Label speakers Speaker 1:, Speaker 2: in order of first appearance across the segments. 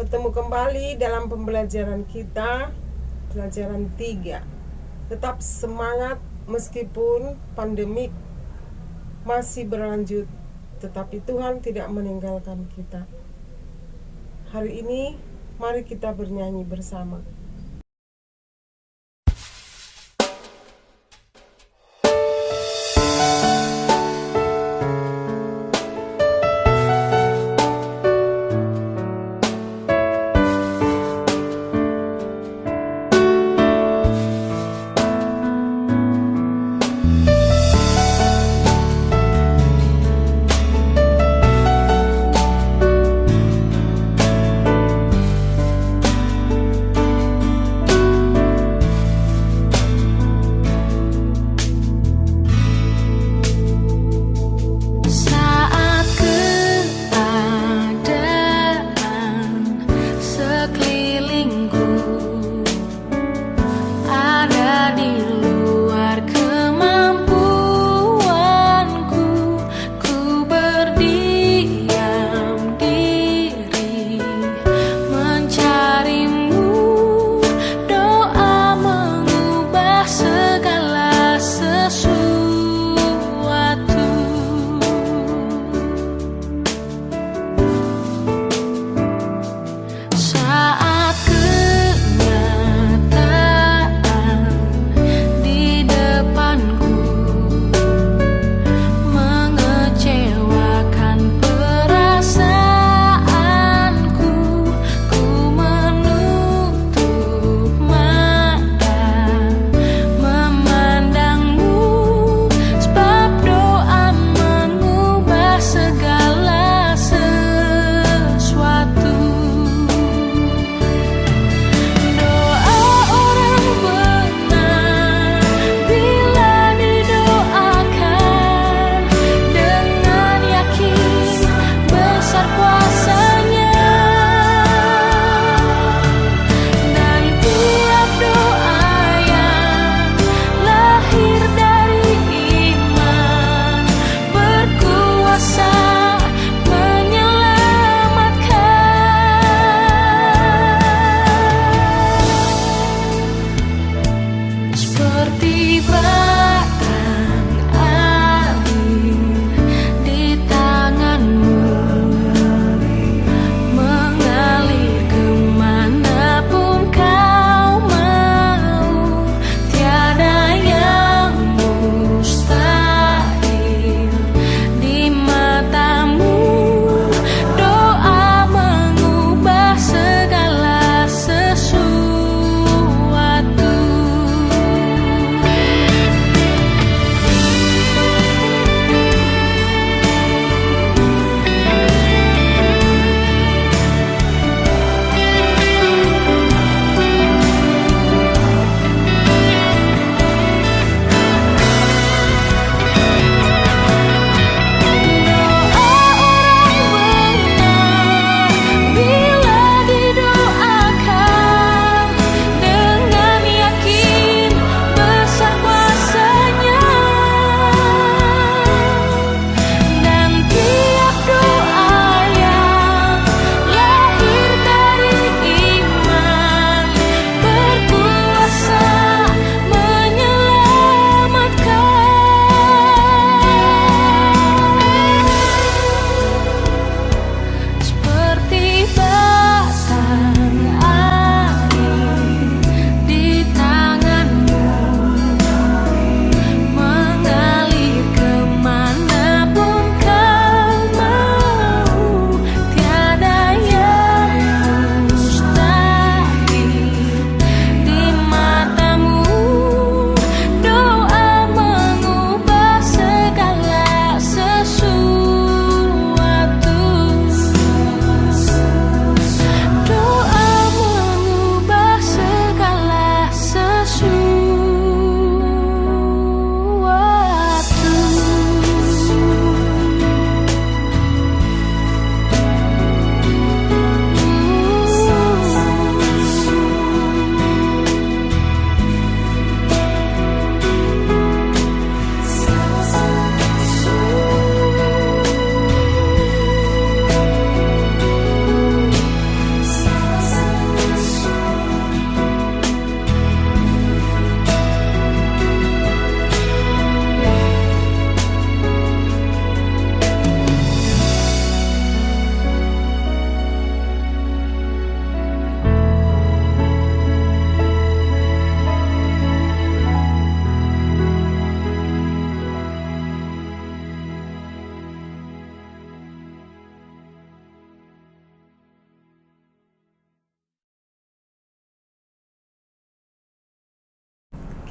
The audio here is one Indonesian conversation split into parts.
Speaker 1: Ketemu kembali dalam pembelajaran kita, pelajaran 3. Tetap semangat meskipun pandemik masih berlanjut, tetapi Tuhan tidak meninggalkan kita. Hari ini mari kita bernyanyi bersama.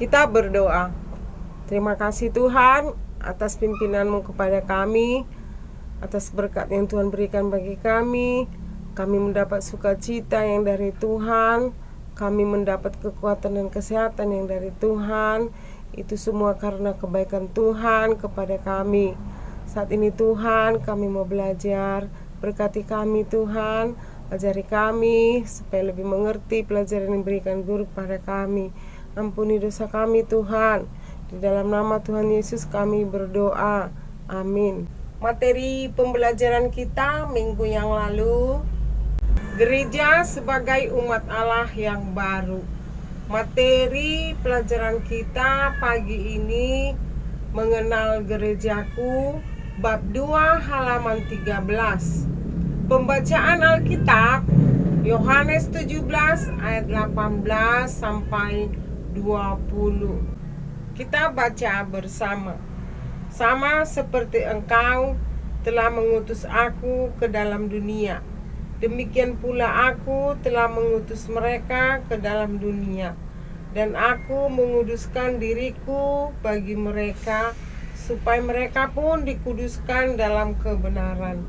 Speaker 1: Kita berdoa. Terima kasih Tuhan atas pimpinan-Mu kepada kami, atas berkat yang Tuhan berikan bagi kami. Kami mendapat sukacita yang dari Tuhan, kami mendapat kekuatan dan kesehatan yang dari Tuhan. Itu semua karena kebaikan Tuhan kepada kami. Saat ini Tuhan, kami mau belajar. Berkati kami Tuhan, ajari kami supaya lebih mengerti pelajaran yang diberikan guru kepada kami. Ampuni dosa kami Tuhan. Di dalam nama Tuhan Yesus kami berdoa. Amin. Materi pembelajaran kita minggu yang lalu, gereja sebagai umat Allah yang baru. Materi pelajaran kita pagi ini mengenal gerejaku, bab 2 halaman 13. Pembacaan Alkitab Yohanes 17 ayat 18 sampai 20. Kita baca bersama. Sama seperti Engkau telah mengutus aku ke dalam dunia, demikian pula aku telah mengutus mereka ke dalam dunia. Dan aku menguduskan diriku bagi mereka, supaya mereka pun dikuduskan dalam kebenaran.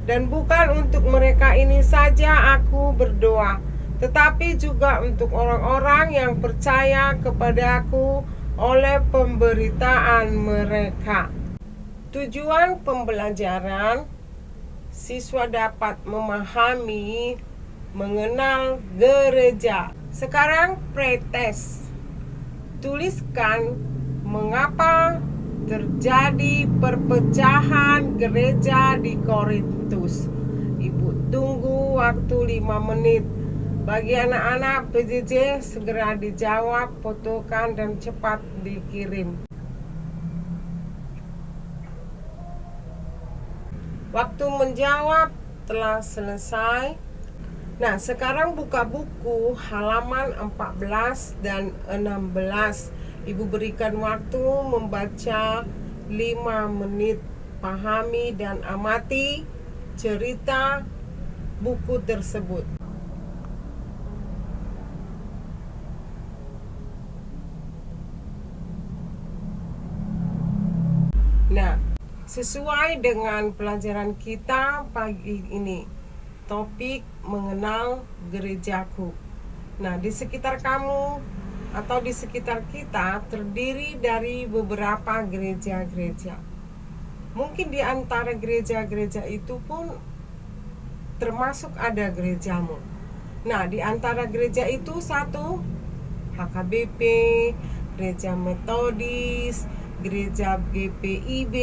Speaker 1: Dan bukan untuk mereka ini saja aku berdoa, tetapi juga untuk orang-orang yang percaya kepada aku oleh pemberitaan mereka. Tujuan pembelajaran, siswa dapat memahami, mengenal gereja. Sekarang pretest. Tuliskan mengapa terjadi perpecahan gereja di Korintus. Ibu tunggu waktu 5 menit. Bagi anak-anak PJJ segera dijawab, fotokan dan cepat dikirim. Waktu menjawab telah selesai. Nah, sekarang buka buku halaman 14 dan 16. Ibu berikan waktu membaca 5 menit. Pahami dan amati cerita buku tersebut. Nah, sesuai dengan pelajaran kita pagi ini, topik mengenal gerejaku. Nah, di sekitar kamu atau di sekitar kita terdiri dari beberapa gereja-gereja. Mungkin di antara gereja-gereja itu pun termasuk ada gerejamu. Nah, di antara gereja itu satu HKBP, gereja Metodis, gereja GPIB,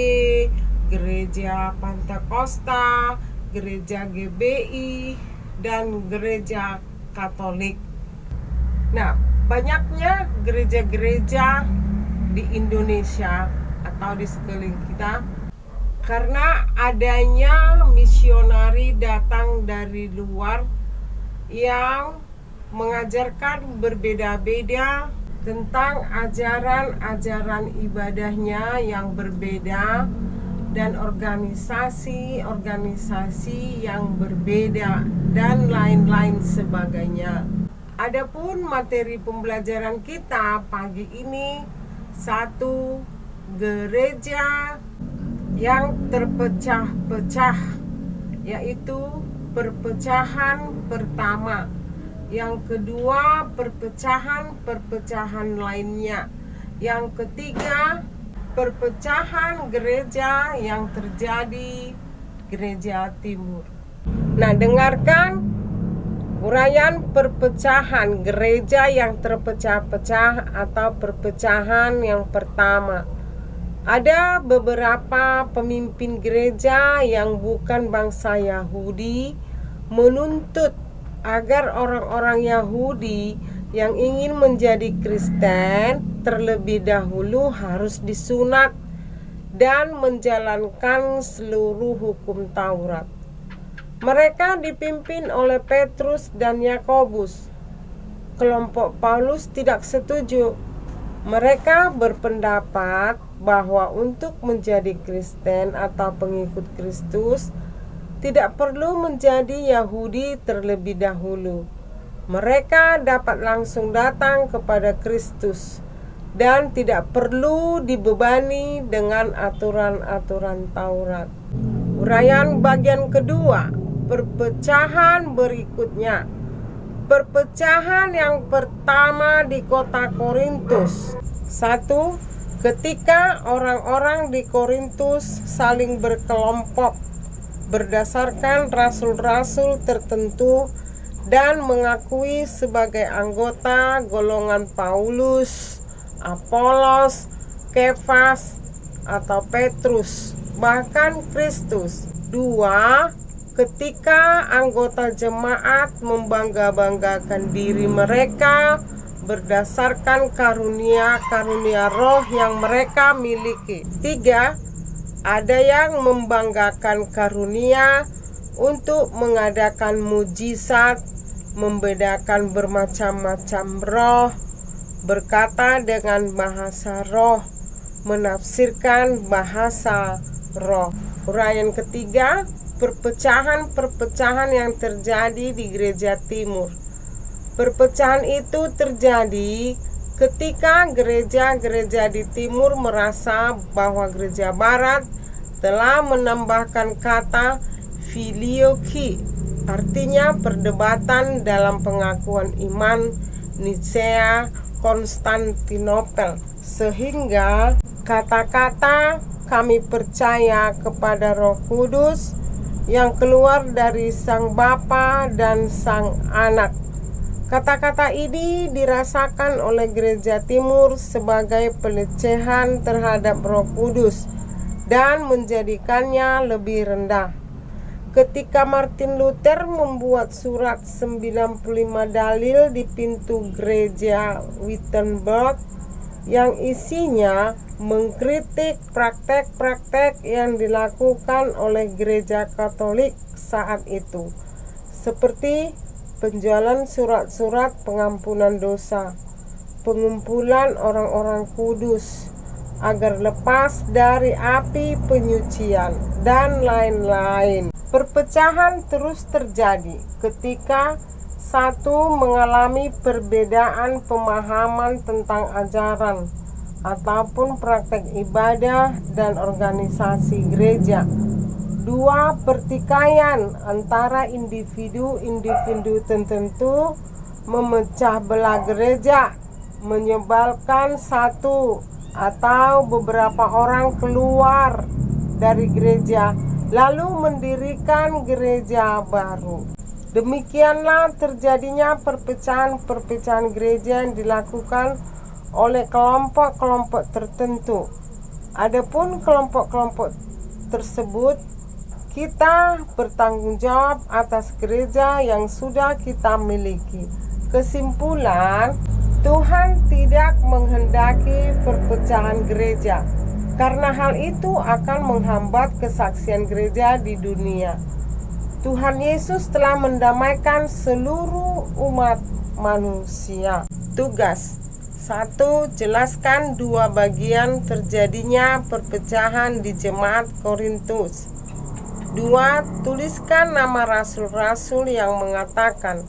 Speaker 1: gereja Pantekosta, gereja GBI, dan gereja Katolik. Nah, banyaknya gereja-gereja di Indonesia atau di sekeliling kita karena adanya misionari datang dari luar yang mengajarkan berbeda-beda tentang ajaran-ajaran ibadahnya yang berbeda dan organisasi-organisasi yang berbeda dan lain-lain sebagainya. Adapun materi pembelajaran kita pagi ini, satu gereja yang terpecah-pecah, yaitu perpecahan pertama. Yang kedua, perpecahan lainnya. Yang ketiga, perpecahan gereja yang terjadi gereja timur. Nah, dengarkan uraian perpecahan gereja yang terpecah-pecah atau perpecahan yang pertama. Ada beberapa pemimpin gereja yang bukan bangsa Yahudi menuntut agar orang-orang Yahudi yang ingin menjadi Kristen terlebih dahulu harus disunat dan menjalankan seluruh hukum Taurat. Mereka dipimpin oleh Petrus dan Yakobus. Kelompok Paulus tidak setuju. Mereka berpendapat bahwa untuk menjadi Kristen atau pengikut Kristus tidak perlu menjadi Yahudi terlebih dahulu. Mereka dapat langsung datang kepada Kristus dan tidak perlu dibebani dengan aturan-aturan Taurat. Uraian bagian kedua, perpecahan berikutnya. Perpecahan yang pertama di kota Korintus. 1. Ketika orang-orang di Korintus saling berkelompok berdasarkan rasul-rasul tertentu dan mengakui sebagai anggota golongan Paulus, Apolos, Kefas, atau Petrus, bahkan Kristus. 2. Ketika anggota jemaat membangga-banggakan diri mereka berdasarkan karunia-karunia roh yang mereka miliki. 3. Ada yang membanggakan karunia untuk mengadakan mujizat, membedakan bermacam-macam roh, berkata dengan bahasa roh, menafsirkan bahasa roh. Uraian ketiga, perpecahan-perpecahan yang terjadi di gereja timur. Perpecahan itu terjadi ketika gereja-gereja di timur merasa bahwa gereja barat telah menambahkan kata filioki, artinya perdebatan dalam pengakuan iman Nicea Konstantinopel, sehingga kata-kata kami percaya kepada Roh Kudus yang keluar dari Sang Bapa dan Sang Anak. Kata-kata ini dirasakan oleh gereja timur sebagai pelecehan terhadap Roh Kudus dan menjadikannya lebih rendah. Ketika Martin Luther membuat surat 95 dalil di pintu gereja Wittenberg yang isinya mengkritik praktek-praktek yang dilakukan oleh gereja Katolik saat itu, seperti penjualan surat-surat pengampunan dosa, pengumpulan orang-orang kudus agar lepas dari api penyucian, dan lain-lain. Perpecahan terus terjadi ketika satu mengalami perbedaan pemahaman tentang ajaran ataupun praktek ibadah dan organisasi gereja. 2. Pertikaian antara individu-individu tertentu memecah belah gereja, menyebabkan satu atau beberapa orang keluar dari gereja lalu mendirikan gereja baru. Demikianlah terjadinya perpecahan-perpecahan gereja yang dilakukan oleh kelompok-kelompok tertentu. Adapun kelompok-kelompok tersebut, kita bertanggung jawab atas gereja yang sudah kita miliki. Kesimpulan, Tuhan tidak menghendaki perpecahan gereja, karena hal itu akan menghambat kesaksian gereja di dunia. Tuhan Yesus telah mendamaikan seluruh umat manusia. Tugas 1. Jelaskan dua bagian terjadinya perpecahan di jemaat Korintus. 2. Tuliskan nama rasul-rasul yang mengatakan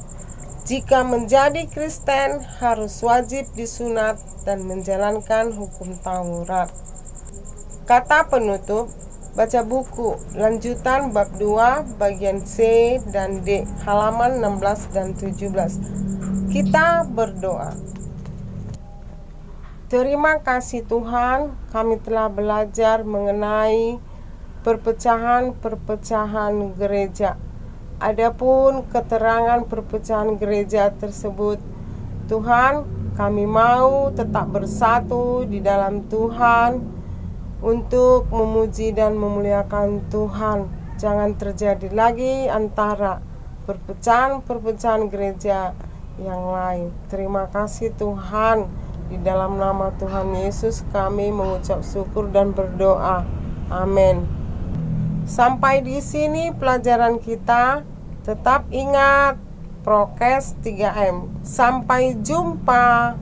Speaker 1: jika menjadi Kristen harus wajib disunat dan menjalankan hukum Taurat. Kata penutup, baca buku lanjutan bab 2 bagian C dan D, halaman 16 dan 17. Kita berdoa. Terima kasih Tuhan, kami telah belajar mengenai perpecahan-perpecahan gereja. Adapun keterangan perpecahan gereja tersebut, Tuhan, kami mau tetap bersatu di dalam Tuhan untuk memuji dan memuliakan Tuhan. Jangan terjadi lagi antara perpecahan-perpecahan gereja yang lain. Terima kasih Tuhan. Di dalam nama Tuhan Yesus kami mengucap syukur dan berdoa. Amin. Sampai di sini pelajaran kita. Tetap ingat prokes 3M. Sampai jumpa.